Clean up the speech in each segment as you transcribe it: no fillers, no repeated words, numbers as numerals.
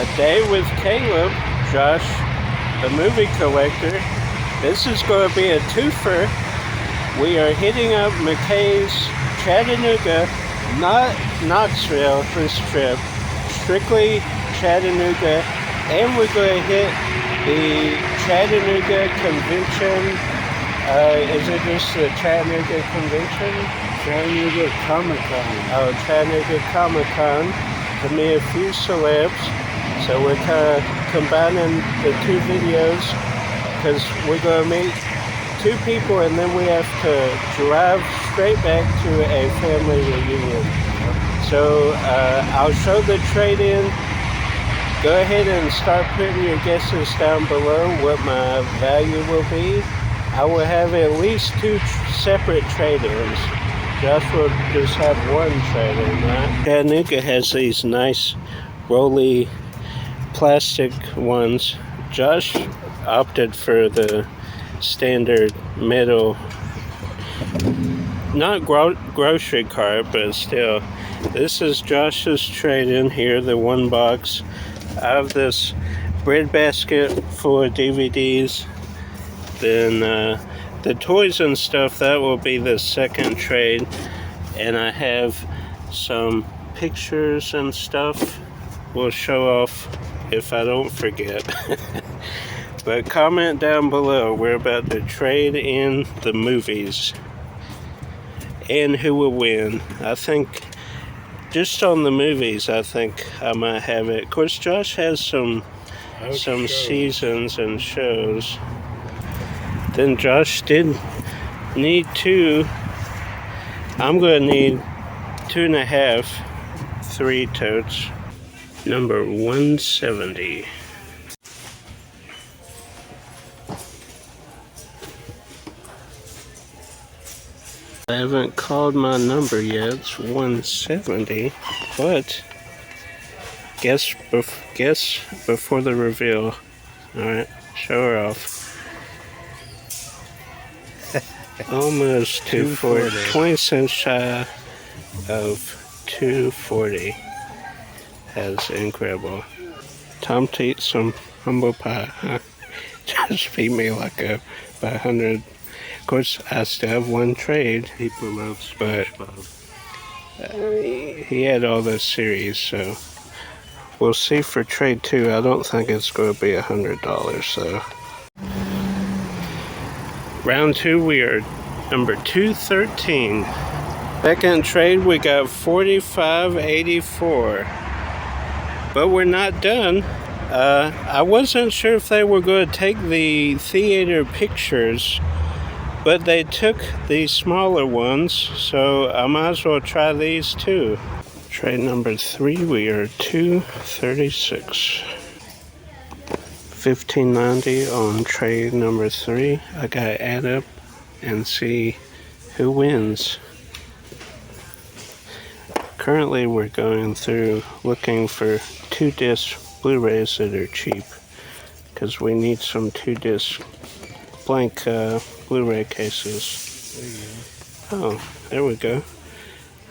A Day with Caleb, Josh, the movie collector. This is going to be a twofer. We are hitting up McKay's, Chattanooga, not Knoxville this trip, strictly Chattanooga, and we're going to hit the Chattanooga Convention. Is it just the Chattanooga Convention? Chattanooga Comic-Con. Oh, Chattanooga Comic-Con. To meet a few celebs. So we're kind of combining the two videos because we're going to meet two people and then we have to drive straight back to a family reunion. So I'll show the trade-in. Go ahead and start putting your guesses down below what my value will be. I will have at least two separate trade-ins. Josh will just have one trade-in, right? Chattanooga has these nice rolly plastic ones. Josh opted for the standard metal, not grocery cart, but still. This is Josh's trade-in here, the one box. I have this bread basket full of DVDs. Then the toys and stuff, that will be the second trade. And I have some pictures and stuff. We'll show off if I don't forget. But comment down below. We're about to trade in the movies. And who will win. I think, just on the movies, I think I might have it. Of course, Josh has some seasons and shows. Then Josh did need two. I'm going to need 2.5, 3 totes. Number 170. I haven't called my number yet. It's 170, but guess before the reveal. All right, show her off. Almost 240. 20 cents shy of 240. That's incredible. Time to eat some humble pie. Huh? Just beat me like by 100. Of course, I still have one trade. People love SpongeBob. But he had all this series, so we'll see for trade 2. I don't think it's going to be $100, so. Round 2, we are number 213. Second trade, we got 45.84. But we're not done. I wasn't sure if they were going to take the theater pictures, but they took the smaller ones, so I might as well try these too. Trade number 3, we are 236. $15.90 on trade number 3. I gotta add up and see who wins. Currently we're going through looking for 2-disc Blu-rays that are cheap because we need some 2-disc blank Blu-ray cases. Oh, there we go.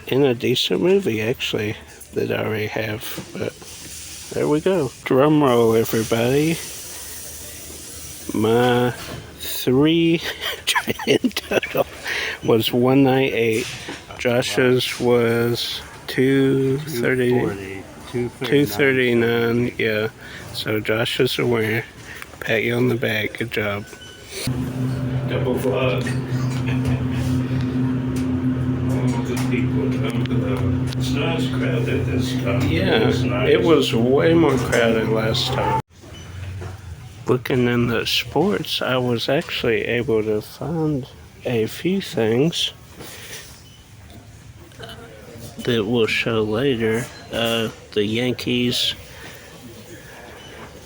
In a decent movie actually that I already have, but there we go. Drum roll, everybody. My 3 trade-in total was 198. Josh's was 239. Yeah. So Josh is a winner. Pat you on the back. Good job. Double vlog. All the people come below. It's not as crowded this time. Yeah, it was way more crowded last time. Looking in the sports, I was actually able to find a few things that we'll show later. The Yankees.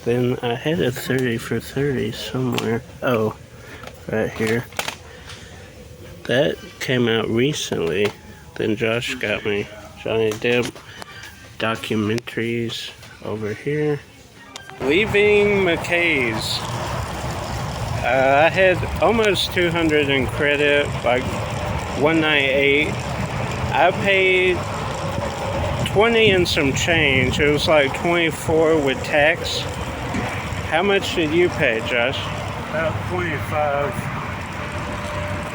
Then I had a 30 for 30 somewhere. Oh, right here. That came out recently. Then Josh got me Johnny Depp documentaries over here. Leaving McKay's. I had almost 200 in credit, like 198. I paid 20 and some change. It was like 24 with tax. How much did you pay, Josh? About 25.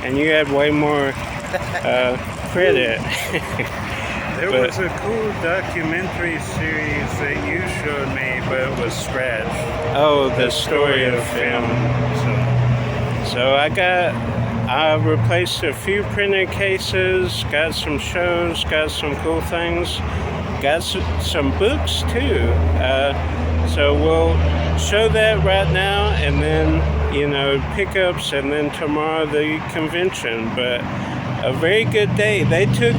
And you had way more credit. There was a cool documentary series that you showed me, but it was scratched. Oh, the story of film. So I replaced a few printed cases, got some shows, got some cool things, got some books too. So we'll show that right now, and then, pickups, and then tomorrow the convention. But a very good day. They took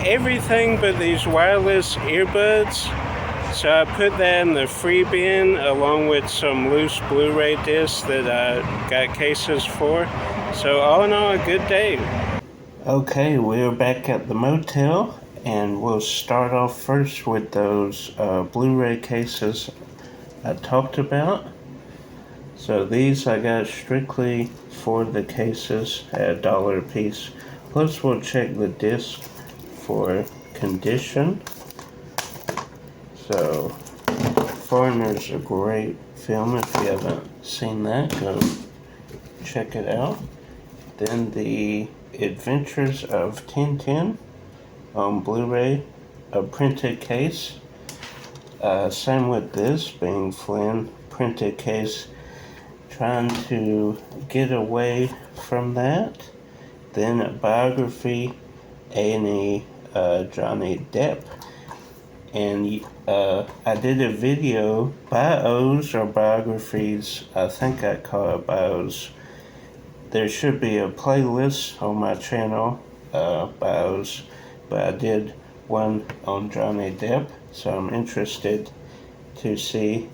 everything but these wireless earbuds. So I put that in the free bin along with some loose Blu-ray discs that I got cases for. So all in all, a good day. Okay, we're back at the motel, and we'll start off first with those Blu-ray cases I talked about. So these I got strictly for the cases at $1 a piece. Plus we'll check the disc for condition. So, Foreigner's a great film. If you haven't seen that, go check it out. Then The Adventures of Tintin on Blu-ray, a printed case. Same with this, being Flynn, printed case, trying to get away from that. Then a biography, A&E, Johnny Depp. And I did a video, bios or biographies, I think I call it bios. There should be a playlist on my channel, bios, but I did one on Johnny Depp, so I'm interested to see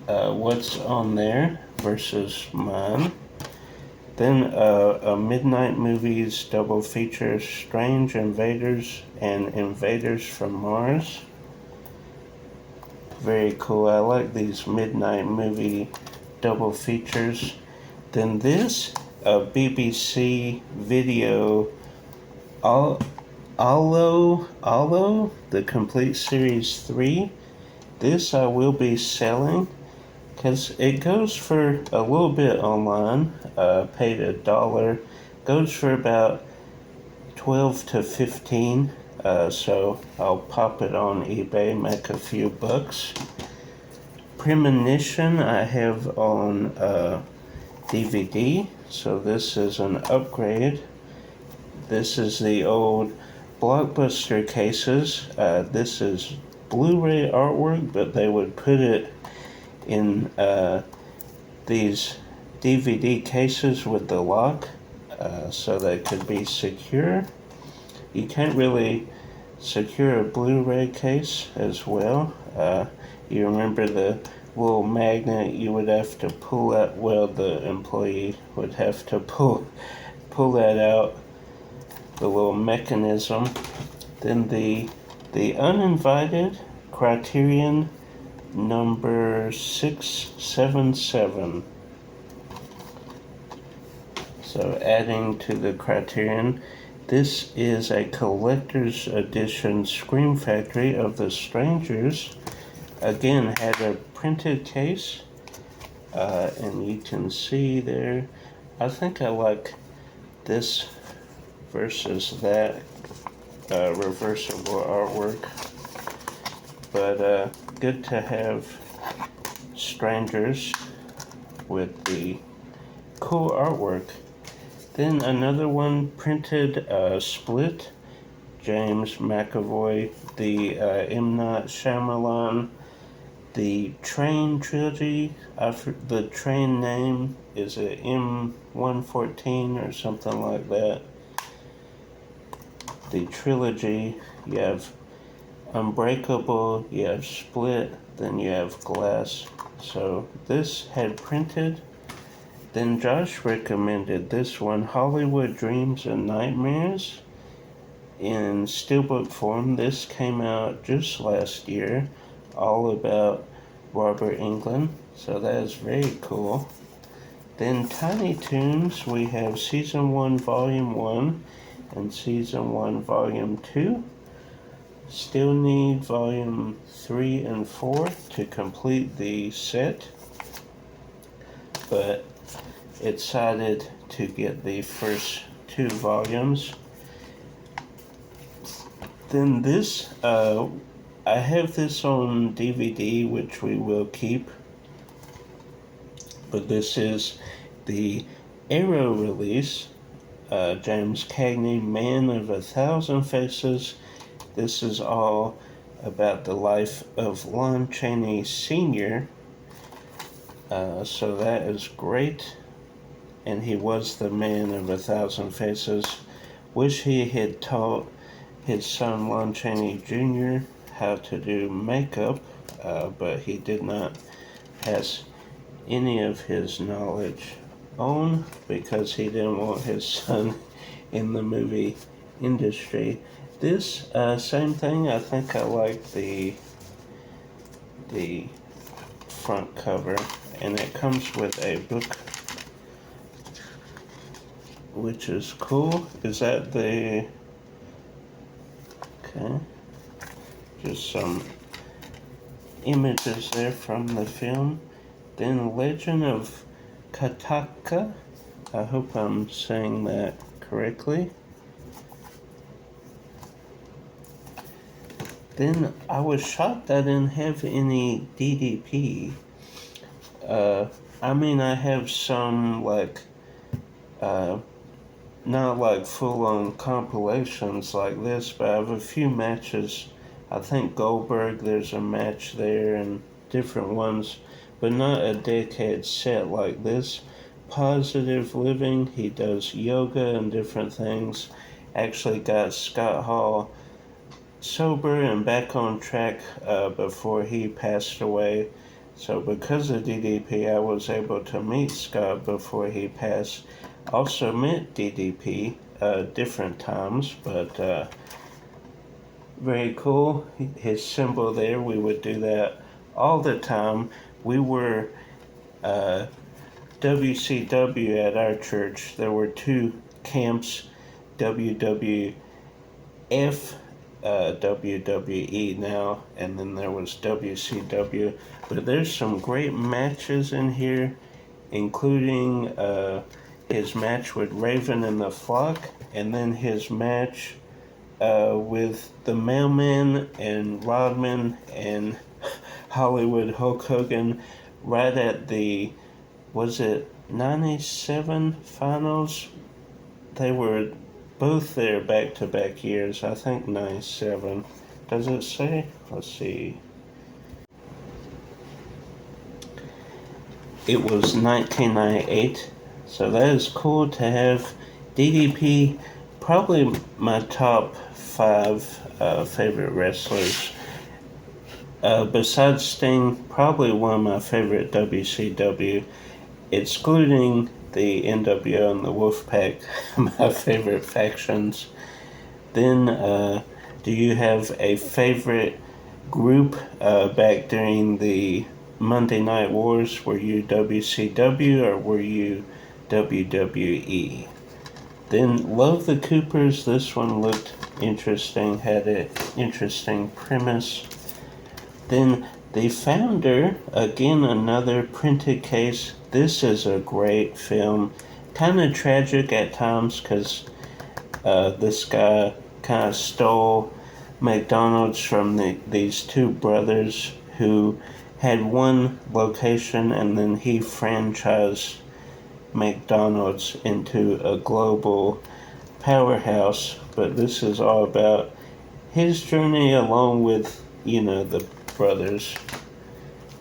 what's on there versus mine. Then a Midnight Movies double feature, Strange Invaders and Invaders from Mars. Very cool. I like these midnight movie double features. Then this BBC video, Allo, the complete series 3. This I will be selling because it goes for a little bit online. Paid $1. Goes for about 12 to 15. So I'll pop it on eBay, make a few bucks. Premonition I have on DVD, so this is an upgrade. This is the old Blockbuster cases. This is Blu-ray artwork, but they would put it in these DVD cases with the lock, so they could be secure. You can't really secure a Blu-ray case as well. You remember the little magnet you would have to pull out, well, the employee would have to pull that out, the little mechanism. Then the uninvited Criterion number 677. So adding to the Criterion, this is a collector's edition Scream Factory of the Strangers. Again, had a printed case, and you can see there, I think I like this versus that reversible artwork, but good to have Strangers with the cool artwork. Then another one, printed Split, James McAvoy, the M. Night Shyamalan, the Train trilogy. The Train name is a M114 or something like that. The trilogy, you have Unbreakable, you have Split, then you have Glass. So this had printed. Then Josh recommended this one, Hollywood Dreams and Nightmares, in steelbook form. This came out just last year, all about Robert Englund, so that is very cool. Then Tiny Toons, we have Season 1 Volume 1 and Season 1 Volume 2. Still need volume 3 and 4 to complete the set, but excited to get the first 2 volumes. Then this, I have this on DVD, which we will keep, but this is the Arrow release, James Cagney, Man of 1,000 Faces. This is all about the life of Lon Chaney Sr., so that is great, and he was the man of 1,000 faces. Wish he had taught his son Lon Chaney Jr. how to do makeup, but he did not pass any of his knowledge on because he didn't want his son in the movie industry. This same thing, I think I like the front cover, and it comes with a book, which is cool. Is that the... Okay, just some images there from the film. Then Legend of Chattanooga, I hope I'm saying that correctly. Then I was shocked I didn't have any DDP. I mean, I have some, like, not like full-on compilations like this, but I have a few matches. I think Goldberg, there's a match there, and different ones, but not a decade set like this. Positive Living, he does yoga and different things. Actually got Scott Hall sober and back on track before he passed away. So because of DDP, I was able to meet Scott before he passed. Also met DDP different times, but very cool. His symbol there, we would do that all the time. We were WCW at our church. There were 2 camps, WWF, WWE now, and then there was WCW. But there's some great matches in here, including his match with Raven and the Flock, and then his match with the Mailman and Rodman and Hollywood Hulk Hogan right at the, was it 97 finals? They were both there back-to-back years. I think 97. Does it say? Let's see. It was 1998. So that is cool to have. DDP, probably my top 5 favorite wrestlers. Besides Sting, probably one of my favorite WCW, excluding the NWO and the Wolfpack, my favorite factions. Then, do you have a favorite group back during the Monday Night Wars? Were you WCW or were you WWE? Then Love the Coopers. This one looked interesting, had an interesting premise. Then The Founder, again another printed case. This is a great film. Kind of tragic at times because this guy kind of stole McDonald's from these 2 brothers who had one location, and then he franchised McDonald's into a global powerhouse. But this is all about his journey along with, the brothers.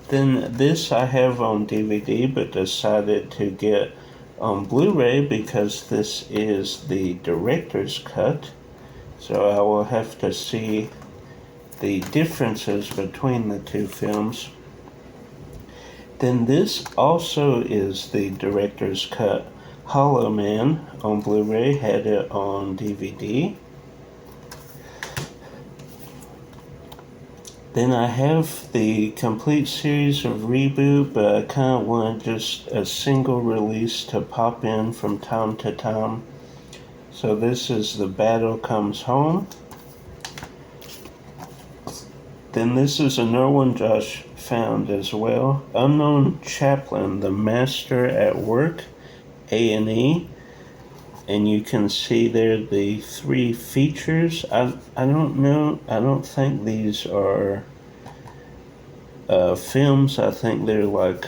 Then this I have on DVD, but decided to get on Blu-ray because this is the director's cut. So I will have to see the differences between the 2 films. Then this also is the director's cut. Hollow Man on Blu-ray, had it on DVD. Then I have the complete series of Reboot, but I kind of want just a single release to pop in from time to time. So this is The Battle Comes Home. Then this is another one Josh found as well. Unknown Chaplain, The Master at Work, A&E. And you can see there the 3 features. I don't know. I don't think these are films. I think they're like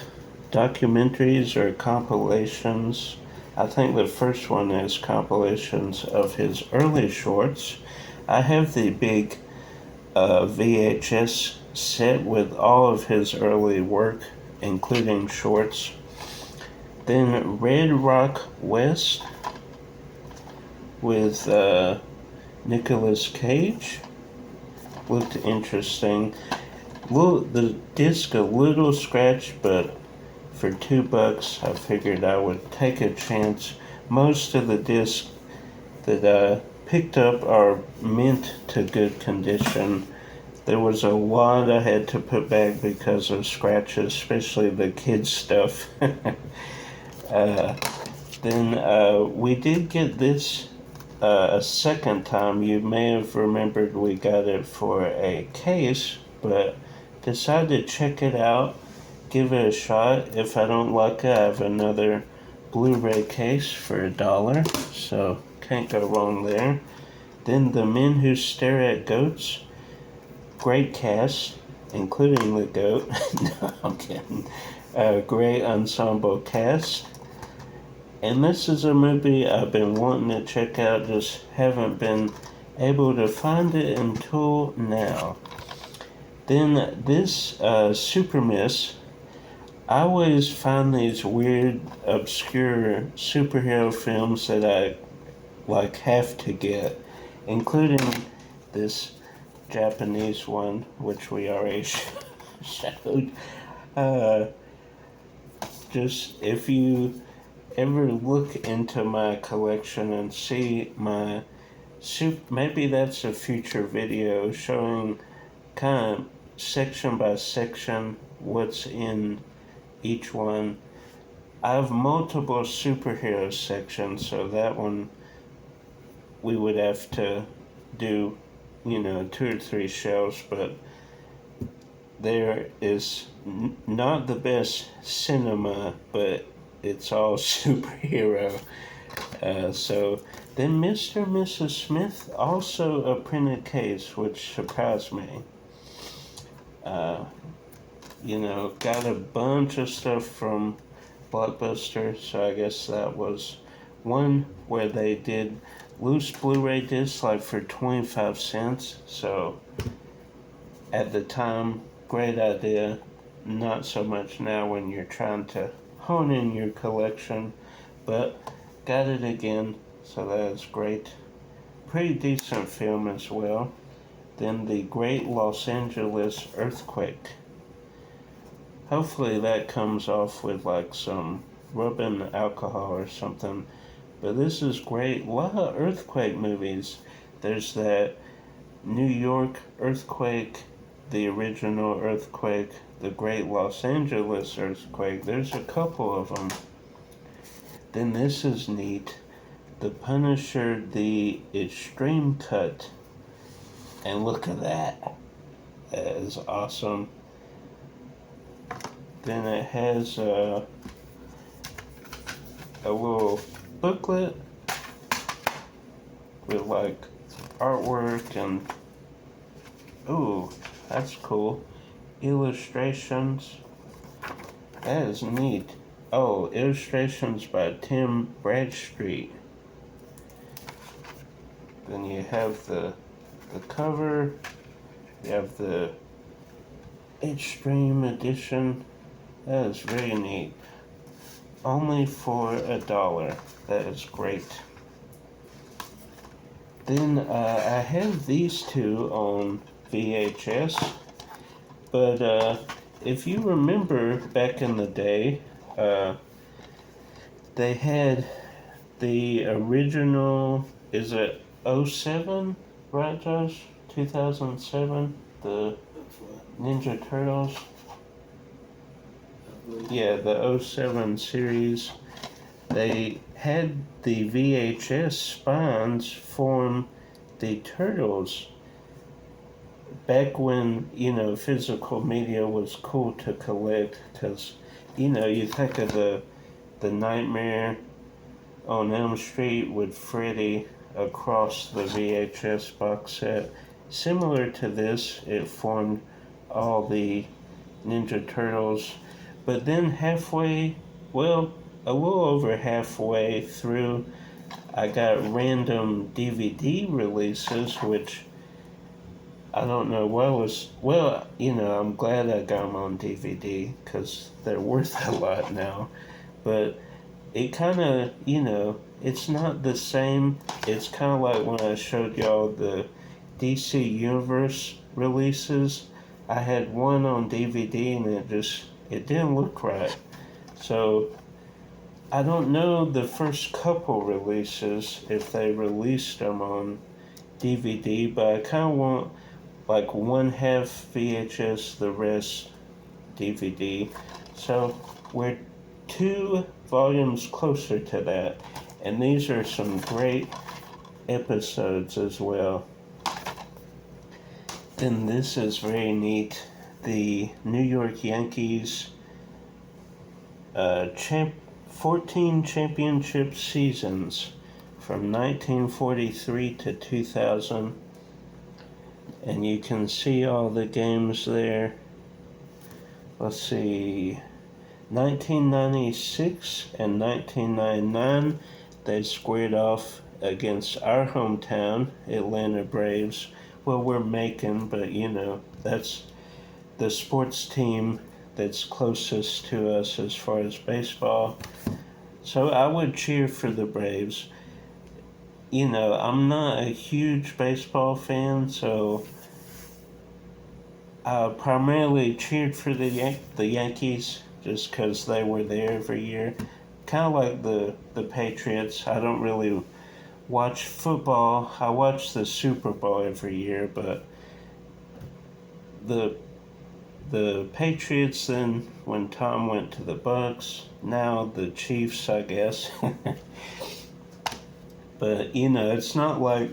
documentaries or compilations. I think the first one is compilations of his early shorts. I have the big VHS set with all of his early work, including shorts. Then Red Rock West with Nicolas Cage. Looked interesting. The disc a little scratched, but for $2 I figured I would take a chance. Most of the discs that I picked up are mint to good condition. There was a lot I had to put back because of scratches, especially the kids stuff. Then we did get this a second time. You may have remembered we got it for a case, but decided to check it out, give it a shot. If I don't like it, I have another Blu-ray case for $1, so can't go wrong there. Then The Men Who Stare at Goats, great cast, including the goat. No, I'm kidding. Great ensemble cast. And this is a movie I've been wanting to check out, just haven't been able to find it until now. Then this Super Miss. I always find these weird, obscure superhero films that I have to get, including this Japanese one, which we already showed. Just if you ever look into my collection and see my maybe that's a future video showing kind of section by section what's in each one. I have multiple superhero sections, so that one we would have to do 2 or 3 shelves, but there is not the best cinema, but it's all superhero. So then Mr. and Mrs. Smith, also a printed case, which surprised me. Got a bunch of stuff from Blockbuster, so I guess that was one where they did loose Blu-ray discs for 25 cents. So at the time, great idea. Not so much now when you're trying to hone in your collection, but got it again, so that is great. Pretty decent film as well. Then The Great Los Angeles Earthquake. Hopefully that comes off with some rubbing alcohol or something. But this is great. A lot of earthquake movies. There's that New York earthquake, the original earthquake, the Great Los Angeles earthquake. There's a couple of them. Then this is neat. The Punisher, the Extreme Cut. And look at that. That is awesome. Then it has a little booklet with artwork and ooh, that's cool. Illustrations. That is neat. Oh, illustrations by Tim Bradstreet. Then you have the cover. You have the Extreme Edition. That is very neat. Only for $1. That is great. Then I have these two on VHS. But if you remember back in the day, they had the original, is it '07, right Josh? 2007? The Ninja Turtles? Yeah, the '07 series. They had the VHS spines form the Turtles back when, physical media was cool to collect, because, you think of the Nightmare on Elm Street with Freddy across the VHS box set. Similar to this, it formed all the Ninja Turtles, but then halfway, well, a little over halfway through, I got random DVD releases, which I don't know what was. Well, I'm glad I got them on DVD because they're worth a lot now. But it kind of, it's not the same. It's kind of like when I showed y'all the DC Universe releases. I had one on DVD and it didn't look right. So I don't know the first couple releases if they released them on DVD, but I kind of want like one half VHS, the rest DVD. So we're 2 volumes closer to that, and these are some great episodes as well. Then this is very neat. The New York Yankees 14 championship seasons from 1943 to 2000. And you can see all the games there. Let's see, 1996 and 1999, they squared off against our hometown, Atlanta Braves. Well, we're Macon, but that's the sports team that's closest to us as far as baseball. So I would cheer for the Braves. I'm not a huge baseball fan, so I primarily cheered for the Yankees just because they were there every year. Kind of like the Patriots. I don't really watch football. I watch the Super Bowl every year, but the Patriots, then when Tom went to the Bucks, now the Chiefs, I guess. But it's not like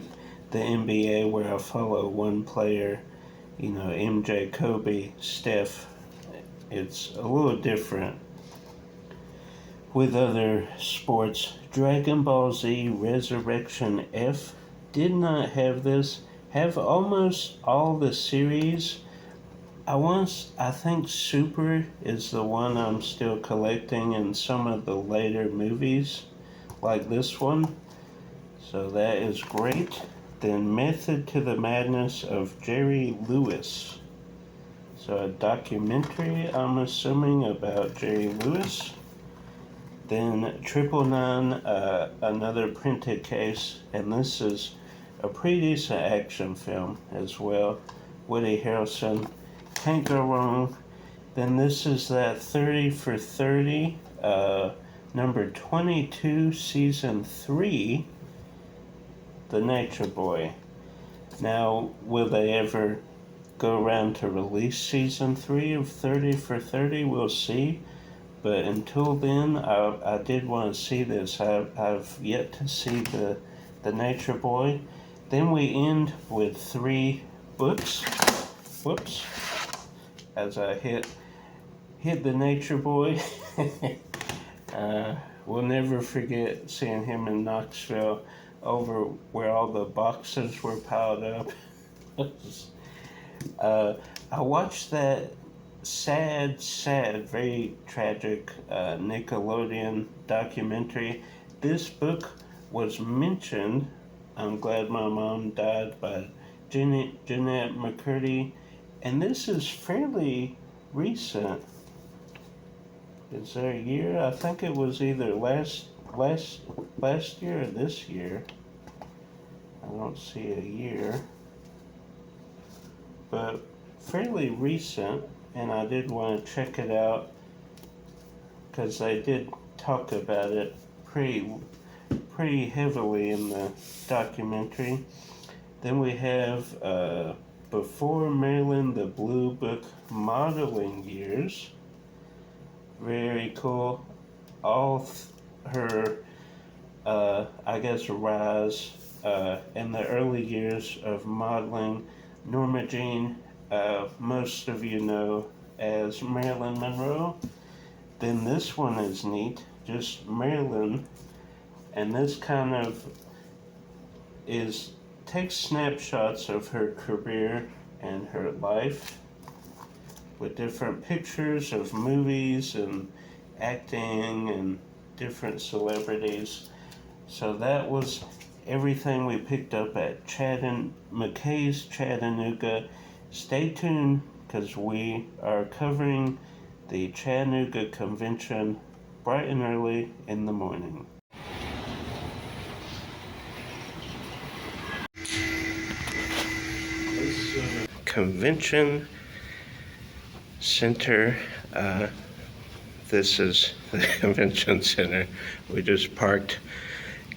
the NBA where I follow one player, MJ, Kobe, Steph. It's a little different with other sports. Dragon Ball Z Resurrection F did not have this. Have almost all the series. I think Super is the one I'm still collecting, and some of the later movies, like this one. So that is great. Then Method to the Madness of Jerry Lewis. So a documentary, I'm assuming, about Jerry Lewis. Then 999, another printed case, and this is a pretty decent action film as well. Woody Harrelson, can't go wrong. Then this is that 30 for 30, number 22, season 3, The Nature Boy. Now, will they ever go around to release season 3 of 30 for 30? We'll see. But until then, I did want to see this. I've yet to see the Nature Boy. Then we end with 3 books. Whoops. As I hit the Nature Boy. We'll never forget seeing him in Knoxville over where all the boxes were piled up. I watched that sad, very tragic Nickelodeon documentary. This book was mentioned, I'm Glad My Mom Died, by Jeanette McCurdy, and this is fairly recent. Is there a year? I think it was either last year or this year. I don't see a year. But fairly recent, and I did want to check it out because they did talk about it pretty heavily in the documentary. Then we have Before Marilyn the Blue Book modeling years. Very cool. All her, I guess, rise in the early years of modeling. Norma Jean most of you know as Marilyn Monroe. Then this one is neat, just Marilyn, and this kind of takes snapshots of her career and her life with different pictures of movies and acting and different celebrities. So that was everything we picked up at McKay's Chattanooga. Stay tuned because we are covering the Chattanooga Convention bright and early in the morning. Convention Center. This is the convention center. We just parked,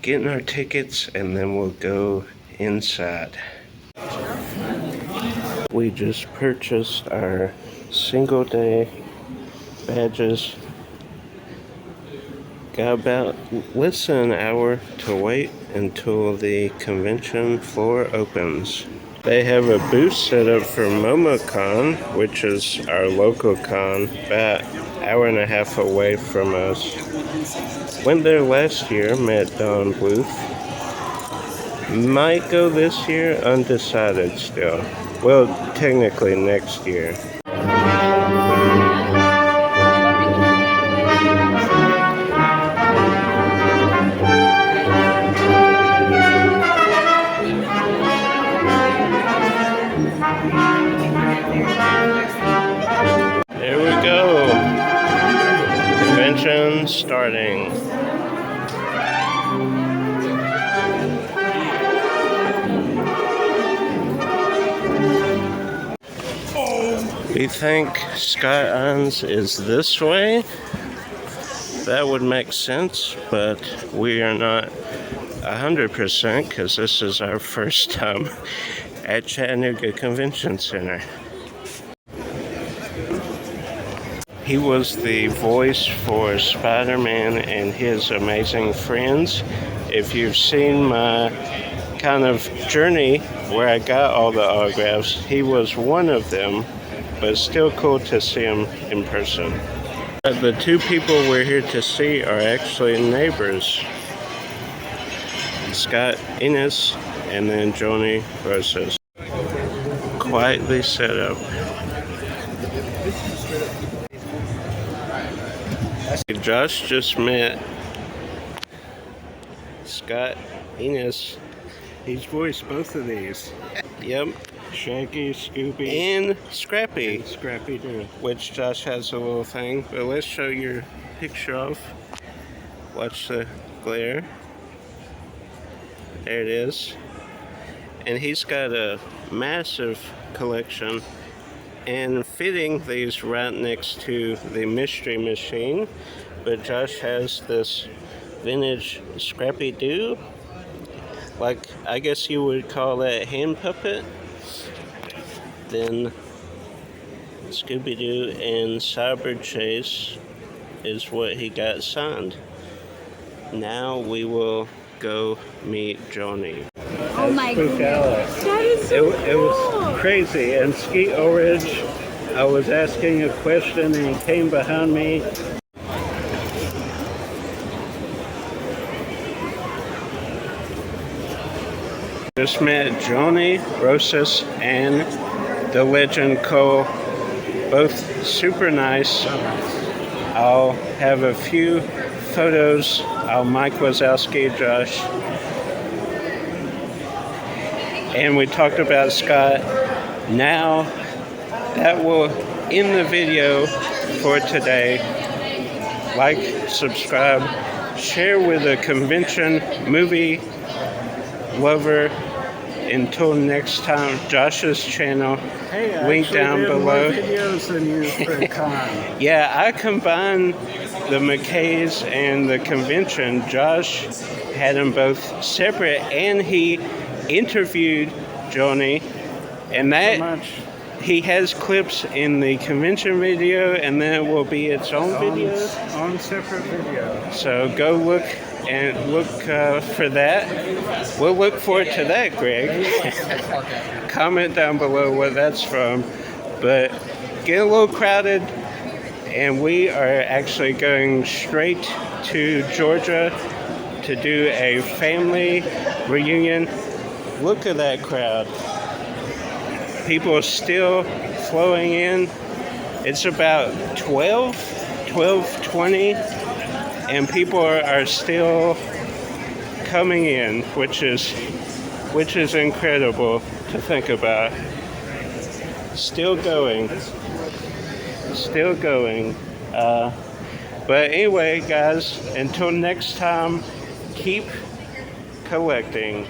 getting our tickets, and then we'll go inside. We just purchased our single day badges. Got about less than an hour to wait until the convention floor opens. They have a booth set up for MomoCon, which is our local con, about an hour and a half away from us. Went there last year, met Don Bluth. Might go this year, undecided still. Well, technically next year. There we go. Convention starting. We think Scott Owens is this way. That would make sense, but we are not 100% because this is our first time at Chattanooga Convention Center. He was the voice for Spider-Man and His Amazing Friends. If you've seen my kind of journey where I got all the autographs, he was one of them, but it's still cool to see him in person. The two people we're here to see are actually neighbors. Scott Ennis and then Joni Rosas. Quietly set up. Josh just met Scott Ennis. He's voiced both of these. Yep. Shaggy, Scooby, And Scrappy. and Scrappy too. Which Josh has a little thing. But let's show your picture off. Watch the glare. There it is. And he's got a massive collection. And fitting these right next to the Mystery Machine. But Josh has this vintage Scrappy Doo. Like, I guess you would call that hand puppet. Then Scooby-Doo and Cyber Chase is what he got signed. Now we will go meet Joni. Oh my goodness. That is so cool. It was crazy. And Skeet Ulrich, I was asking a question and he came behind me. Just met Joni Rosas and the legend Cole. Both super nice. I'll have a few photos. Mike Wazowski, Josh. And we talked about Scott. Now, that will end the video for today. Like, subscribe, share with a convention movie lover. Until next time, Josh's channel, Hey, link down below. More videos than you for con. Yeah, I combined the McKay's and the convention. Josh had them both separate, and he interviewed Joni, and that Much he has clips in the convention video, and then it will be its own video. on separate video. So go look for that. We'll look forward to that, Greg. Comment down below where that's from. but getting a little crowded, and we are actually going straight to Georgia to do a family reunion. Look at that crowd. People are still flowing in. It's about 12:20, and people are still coming in, which is incredible to think about. Still going. But anyway, guys, until next time, keep collecting.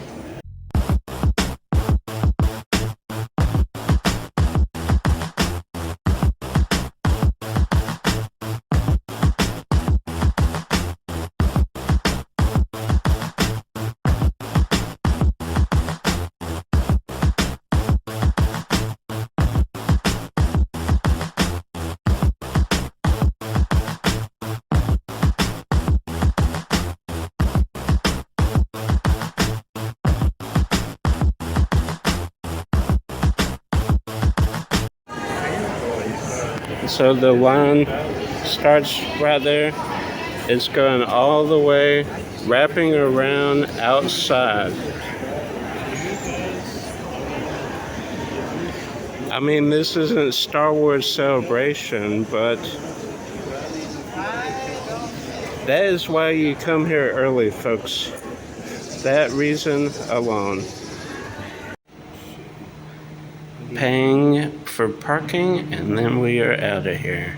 So the line starts right there. It's going all the way, wrapping around outside. I mean, this isn't Star Wars Celebration, but that is why you come here early, folks. That reason alone. Paying for parking, and then we are out of here.